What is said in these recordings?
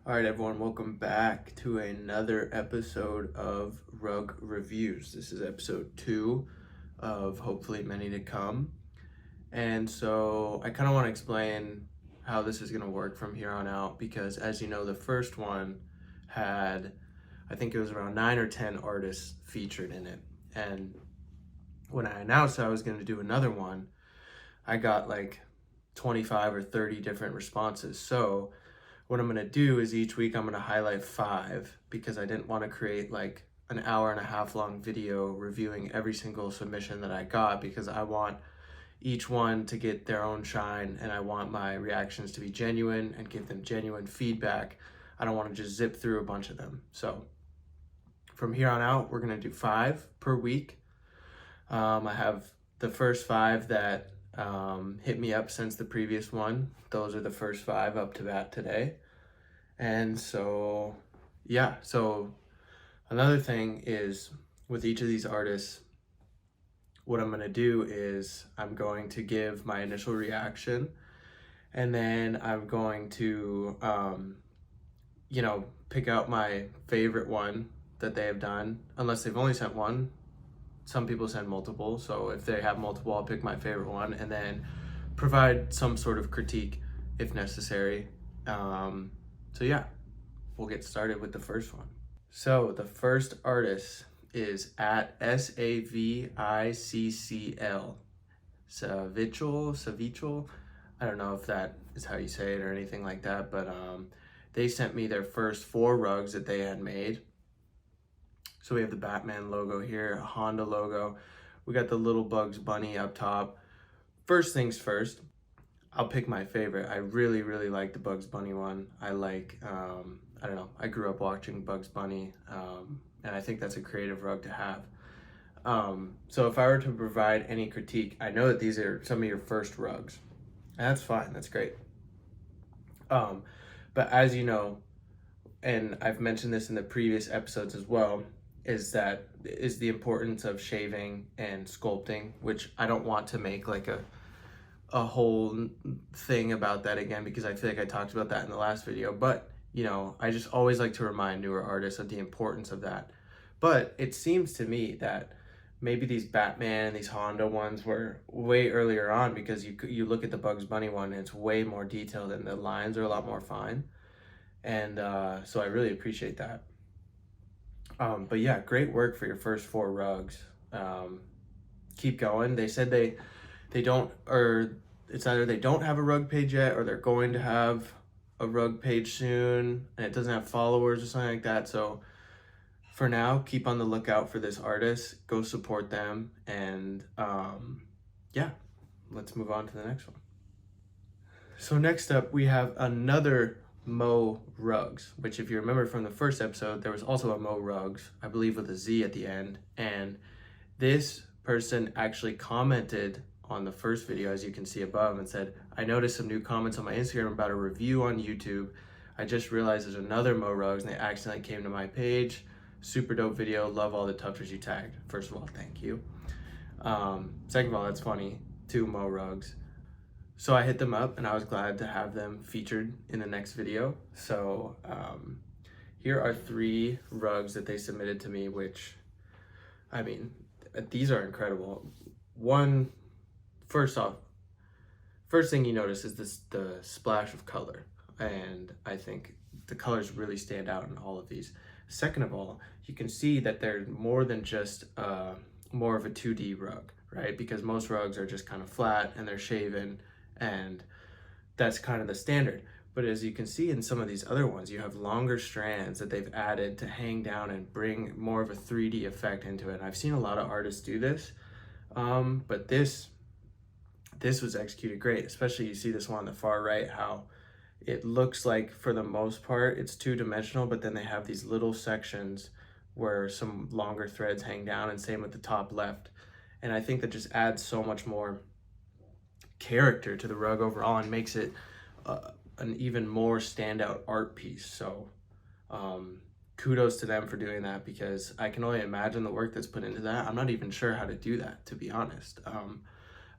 All right, everyone, welcome back to another episode of Rug Reviews. This is episode 2 of hopefully many to come. And so I kind of want to explain how this is going to work from here on out because, as you know, the first one had, I think it was around 9 or 10 artists featured in it. And when I announced I was going to do another one, I got like 25 or 30 different responses. So what I'm going to do is each week I'm going to highlight 5 because I didn't want to create like an hour and a half long video reviewing every single submission that I got, because I want each one to get their own shine and I want my reactions to be genuine and give them genuine feedback. I don't want to just zip through a bunch of them. So from here on out, we're going to do 5 per week. I have the first 5 that hit me up since the previous one. Those are the first 5 up to bat today. And so, yeah, so another thing is with each of these artists, what I'm going to do is I'm going to give my initial reaction, and then I'm going to, pick out my favorite one that they have done, unless they've only sent one. Some people send multiple, so if they have multiple, I'll pick my favorite one and then provide some sort of critique if necessary. So yeah, we'll get started with the first one. So the first artist is at SAVICCL. Savichel. I don't know if that is how you say it or anything like that, but they sent me their first 4 rugs that they had made. So we have the Batman logo here, a Honda logo. We got the little Bugs Bunny up top. First things first, I'll pick my favorite. I really, really like the Bugs Bunny one. I like, I don't know, I grew up watching Bugs Bunny, and I think that's a creative rug to have. So if I were to provide any critique, I know that these are some of your first rugs. And that's fine, that's great. But as you know, and I've mentioned this in the previous episodes as well, is the importance of shaving and sculpting, which I don't want to make like a whole thing about that again, because I feel like I talked about that in the last video. But I just always like to remind newer artists of the importance of that. But it seems to me that maybe these Batman and these Honda ones were way earlier on, because you look at the Bugs Bunny one and it's way more detailed and the lines are a lot more fine. And so I really appreciate that. But yeah, great work for your first 4 rugs. Keep going. They said they don't, or it's either they don't have a rug page yet or they're going to have a rug page soon and it doesn't have followers or something like that. So for now, keep on the lookout for this artist. Go support them. And yeah, let's move on to the next one. So next up, we have another Mo Rugs, which if you remember from the first episode, there was also a Mo Rugs, I believe with a Z at the end. And this person actually commented on the first video, as you can see above, and said, I noticed some new comments on my Instagram about a review on YouTube. I just realized there's another Mo Rugs and they accidentally came to my page. Super dope video. Love all the tufters you tagged. First of all, thank you. Second of all, that's funny. 2 Mo Rugs. So I hit them up and I was glad to have them featured in the next video. So here are 3 rugs that they submitted to me, which, I mean, these are incredible. First thing you notice is the splash of color. And I think the colors really stand out in all of these. Second of all, you can see that they're more than just more of a 2D rug, right? Because most rugs are just kind of flat and they're shaven, and that's kind of the standard. But as you can see in some of these other ones, you have longer strands that they've added to hang down and bring more of a 3D effect into it. And I've seen a lot of artists do this, but this was executed great. Especially you see this one on the far right, how it looks like for the most part it's 2-dimensional, but then they have these little sections where some longer threads hang down, and same with the top left. And I think that just adds so much more character to the rug overall and makes it an even more standout art piece. So kudos to them for doing that, because I can only imagine the work that's put into that. I'm not even sure how to do that, to be honest.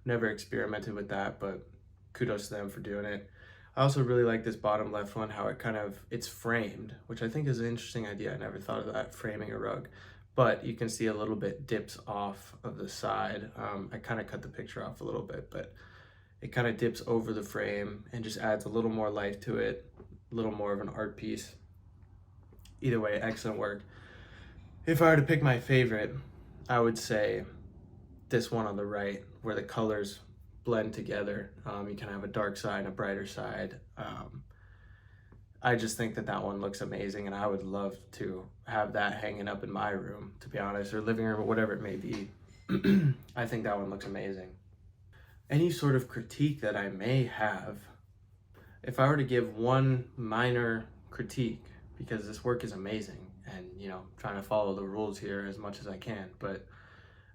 Never experimented with that, but kudos to them for doing it. I also really like this bottom left one, how it's framed, which I think is an interesting idea. I never thought of that, framing a rug. But you can see a little bit dips off of the side. I kind of cut the picture off a little bit, but it kind of dips over the frame and just adds a little more life to it, a little more of an art piece. Either way, excellent work. If I were to pick my favorite, I would say this one on the right, where the colors blend together. You can have a dark side and a brighter side. I just think that one looks amazing, and I would love to have that hanging up in my room, to be honest, or living room, or whatever it may be. I think that one looks amazing. Any sort of critique that I may have, if I were to give one minor critique, because this work is amazing, and trying to follow the rules here as much as I can, but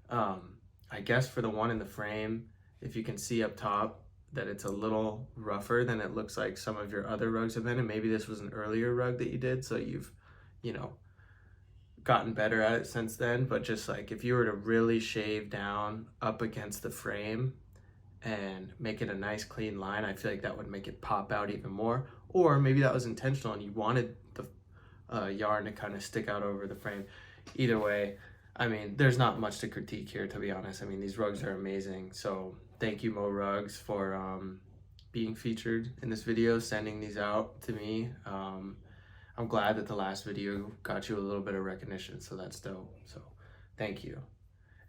I guess for the one in the frame, if you can see up top that it's a little rougher than it looks like some of your other rugs have been, and maybe this was an earlier rug that you did, so you've gotten better at it since then. But just like, if you were to really shave down up against the frame and make it a nice clean line, I feel like that would make it pop out even more. Or maybe that was intentional and you wanted the yarn to kind of stick out over the frame. Either way, I mean, there's not much to critique here, to be honest. I mean, these rugs are amazing. So thank you, Mo Rugs, for being featured in this video, sending these out to me. I'm glad that the last video got you a little bit of recognition, so that's dope. So thank you.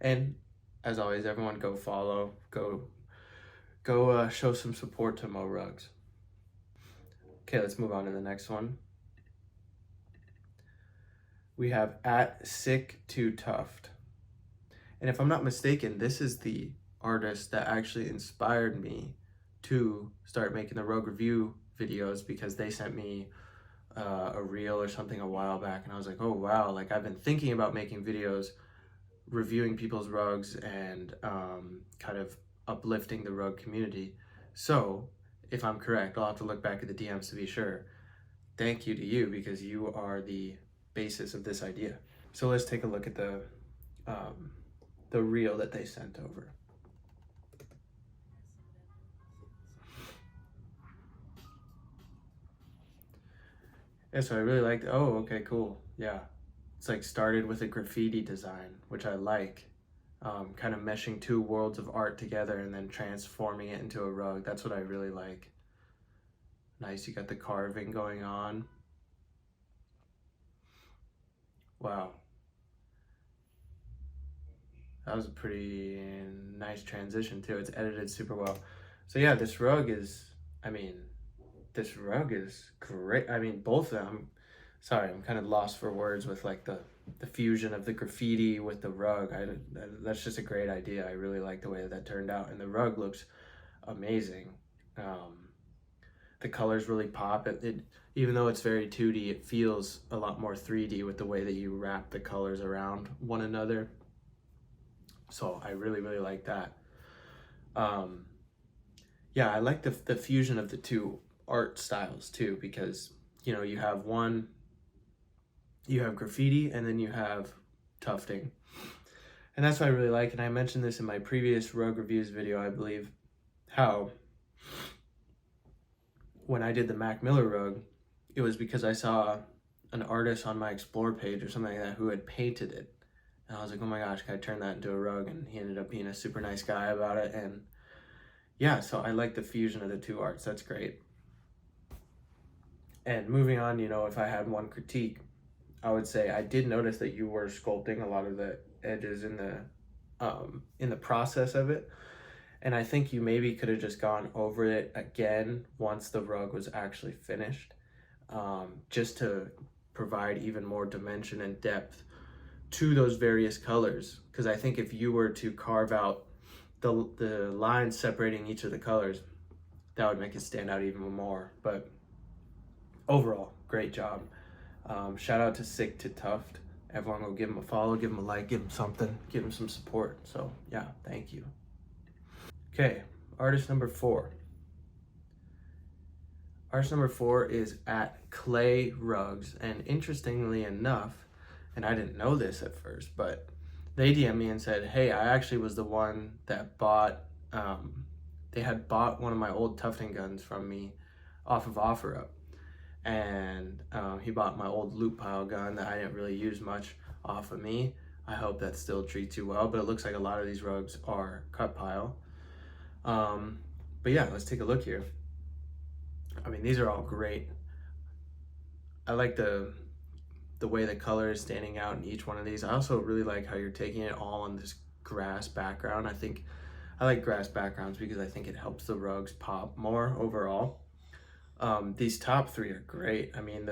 And as always, everyone go follow, go show some support to Mo Rugs. Okay, let's move on to the next one. We have @sick2tuft. And if I'm not mistaken, this is the artist that actually inspired me to start making the rug review videos, because they sent me a reel or something a while back, and I was like, oh wow, like I've been thinking about making videos reviewing people's rugs and kind of uplifting the rug community. So if I'm correct, I'll have to look back at the DMs to be sure. Thank you to you, because you are the basis of this idea. So let's take a look at the reel that they sent over. Yeah, so I really liked, oh, okay, cool. Yeah. It's like started with a graffiti design, which I like. Kind of meshing two worlds of art together and then transforming it into a rug. That's what I really like. Nice, you got the carving going on. Wow. That was a pretty nice transition too. It's edited super well. So yeah, this rug is great. I mean, both of them. Sorry, I'm kind of lost for words with like the fusion of the graffiti with the rug. That's just a great idea. I really like the way that turned out, and the rug looks amazing. The colors really pop. It even though it's very 2D, it feels a lot more 3D with the way that you wrap the colors around one another. So I really like that. Yeah, I like the fusion of the two art styles too, because you have graffiti and then you have tufting, and that's what I really like. And I mentioned this in my previous rug reviews video, I believe, how when I did the Mac Miller rug, it was because I saw an artist on my Explore page or something like that who had painted it, and I was like, oh my gosh, can I turn that into a rug? And he ended up being a super nice guy about it. And yeah, so I like the fusion of the two arts. That's great. And moving on, if I had one critique, I would say I did notice that you were sculpting a lot of the edges in the process of it. And I think you maybe could have just gone over it again once the rug was actually finished, just to provide even more dimension and depth to those various colors. Because I think if you were to carve out the lines separating each of the colors, that would make it stand out even more. But overall, great job. Shout out to Sick2Tuft. Everyone go give him a follow, give him a like, give him something, give him some support. So yeah, thank you. Okay, artist number 4. Artist number 4 is @Clay Rugs, and interestingly enough, and I didn't know this at first, but they DM'd me and said, hey, I actually was the one that bought, they had bought one of my old tufting guns from me off of OfferUp. And he bought my old loop pile gun that I didn't really use much off of me. I hope that still treats you well, but it looks like a lot of these rugs are cut pile. Um, but yeah, let's take a look here. I mean, these are all great. I like the way the color is standing out in each one of these. I also really like how you're taking it all on this grass background. I like grass backgrounds because I think it helps the rugs pop more overall. These top three are great. I mean,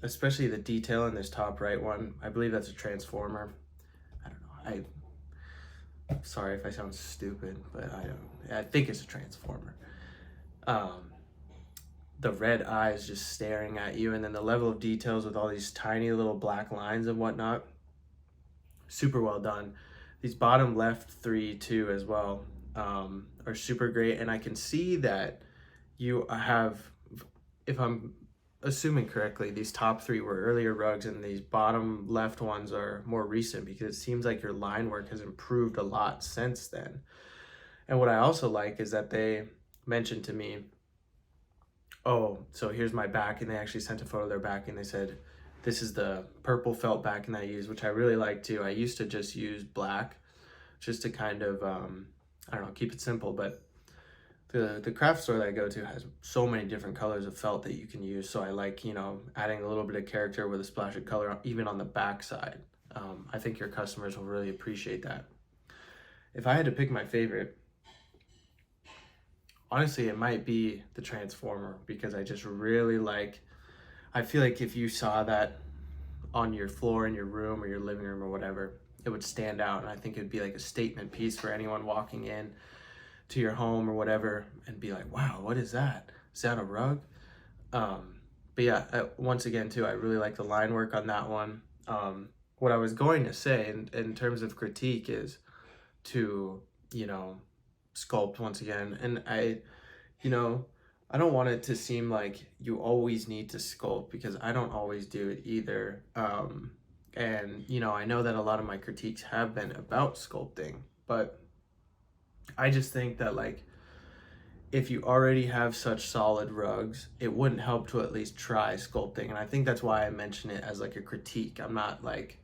especially the detail in this top right one. I believe that's a transformer. I don't know. I'm sorry if I sound stupid, but I don't. I think it's a transformer. Um, the red eyes just staring at you, and then the level of details with all these tiny little black lines and whatnot. Super well done. These bottom left three too as well are super great, and I can see that you have, if I'm assuming correctly, these top three were earlier rugs and these bottom left ones are more recent, because it seems like your line work has improved a lot since then. And what I also like is that they mentioned to me, oh, so here's my back, and they actually sent a photo of their back and they said, this is the purple felt backing that I use, which I really like too. I used to just use black just to kind of, I don't know, keep it simple, but the craft store that I go to has so many different colors of felt that you can use. So I like, adding a little bit of character with a splash of color, even on the back side. I think your customers will really appreciate that. If I had to pick my favorite, honestly, it might be the Transformer, because I just really like, I feel like if you saw that on your floor in your room or your living room or whatever, it would stand out. And I think it would be like a statement piece for anyone walking in to your home or whatever and be like, wow, what is that? Is that a rug? But yeah, once again too, I really like the line work on that one. What I was going to say in terms of critique is to, sculpt once again. And you know, I don't want it to seem like you always need to sculpt, because I don't always do it either. And I know that a lot of my critiques have been about sculpting, but I just think that, like, if you already have such solid rugs, it wouldn't help to at least try sculpting. And I think that's why I mention it as like a critique. I'm not like,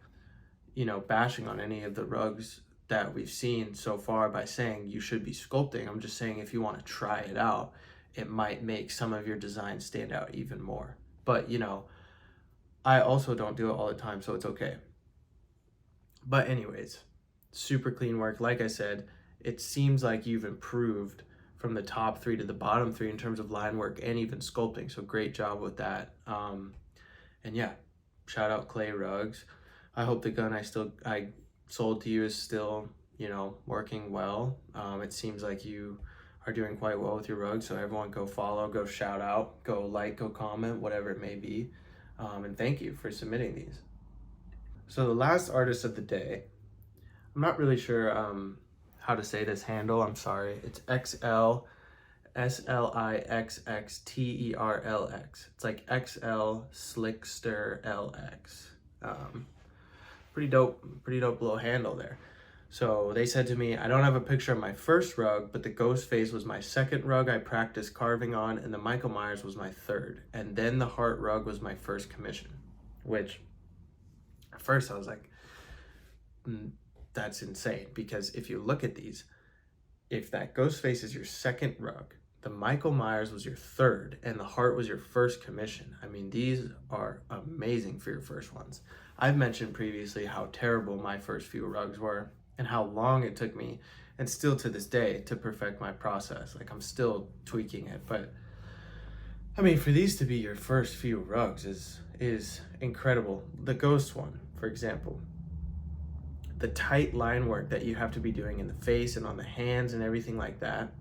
bashing on any of the rugs that we've seen so far by saying you should be sculpting. I'm just saying if you want to try it out, it might make some of your designs stand out even more. But, I also don't do it all the time, so it's okay. But anyways, super clean work. Like I said, it seems like you've improved from the top three to the bottom three in terms of line work and even sculpting. So great job with that. And yeah, shout out Clay Rugs. I hope the gun I sold to you is still, working well. It seems like you are doing quite well with your rugs. So everyone go follow, go shout out, go like, go comment, whatever it may be. And thank you for submitting these. So the last artist of the day, I'm not really sure how to say this handle. I'm sorry. It's XLSLIXXTERLX. It's like XL Slickster LX. Pretty dope little handle there. So they said to me, I don't have a picture of my first rug, but the ghost face was my second rug I practiced carving on, and the Michael Myers was my third. And then the heart rug was my first commission, which at first I was like, that's insane, because if you look at these, if that ghost face is your second rug, the Michael Myers was your third, and the heart was your first commission. I mean, these are amazing for your first ones. I've mentioned previously how terrible my first few rugs were and how long it took me, and still to this day, to perfect my process. Like, I'm still tweaking it, but I mean, for these to be your first few rugs is incredible. The ghost one, for example, the tight line work that you have to be doing in the face and on the hands and everything like that,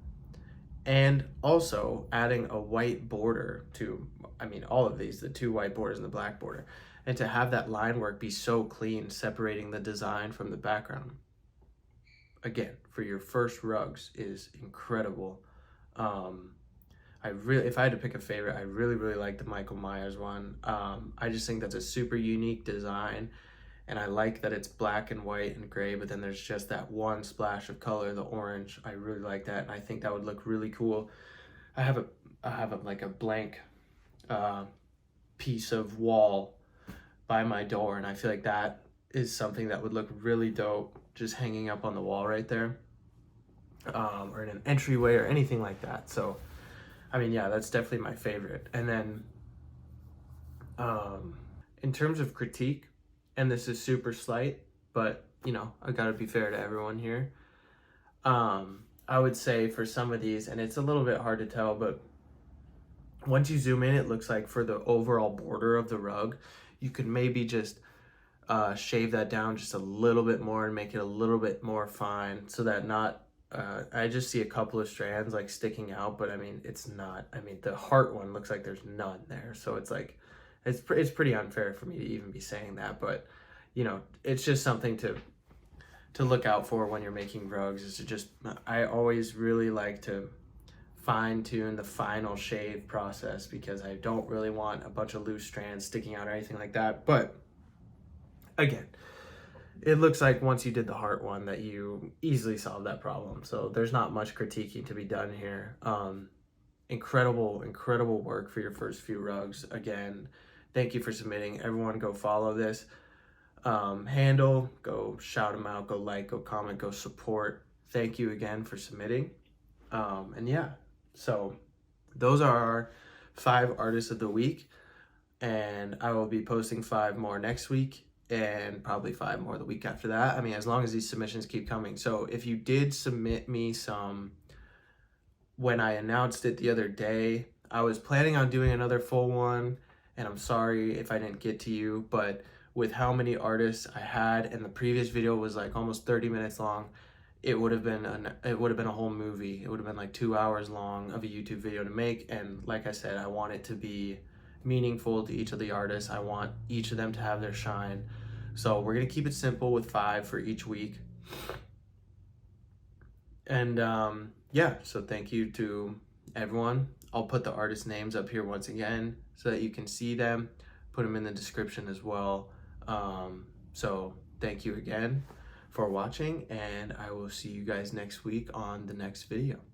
and also adding a white border to, I mean, all of these, the two white borders and the black border, and to have that line work be so clean, separating the design from the background, again, for your first rugs, is incredible. If I had to pick a favorite, I really like the Michael Myers one. I just think that's a super unique design, and I like that it's black and white and gray, but then there's just that one splash of color, the orange. I really like that, and I think that would look really cool. I have have like a blank piece of wall by my door, and I feel like that is something that would look really dope just hanging up on the wall right there, or in an entryway or anything like that. So I mean, yeah, that's definitely my favorite. And then in terms of critique, and this is super slight, but you know, I gotta be fair to everyone here. I would say for some of these, and it's a little bit hard to tell, but once you zoom in, it looks like for the overall border of the rug, you could maybe just shave that down just a little bit more and make it a little bit more fine, so that not, I just see a couple of strands like sticking out, but I mean, it's not, I mean, the heart one looks like there's none there. So it's like, it's pretty unfair for me to even be saying that, but you know, it's just something to look out for when you're making rugs, is to just, I always really like to fine tune the final shave process, because I don't really want a bunch of loose strands sticking out or anything like that. But again, it looks like once you did the heart one that you easily solved that problem. So there's not much critiquing to be done here. Incredible work for your first few rugs. Again, thank you for submitting. Everyone go follow this handle, go shout them out, go like, go comment, go support. Thank you again for submitting. And yeah, so those are our 5 artists of the week, and I will be posting 5 more next week, and probably 5 more the week after that. I mean, as long as these submissions keep coming. So if you did submit me some when I announced it the other day, I was planning on doing another full one, and I'm sorry if I didn't get to you, but with how many artists I had, and the previous video was like almost 30 minutes long, it would have been a whole movie. It would have been like 2 hours long of a YouTube video to make. And like I said, I want it to be meaningful to each of the artists. I want each of them to have their shine. So we're gonna keep it simple with 5 for each week. And yeah, so thank you to everyone. I'll put the artist names up here once again so that you can see them, put them in the description as well. So thank you again for watching, and I will see you guys next week on the next video.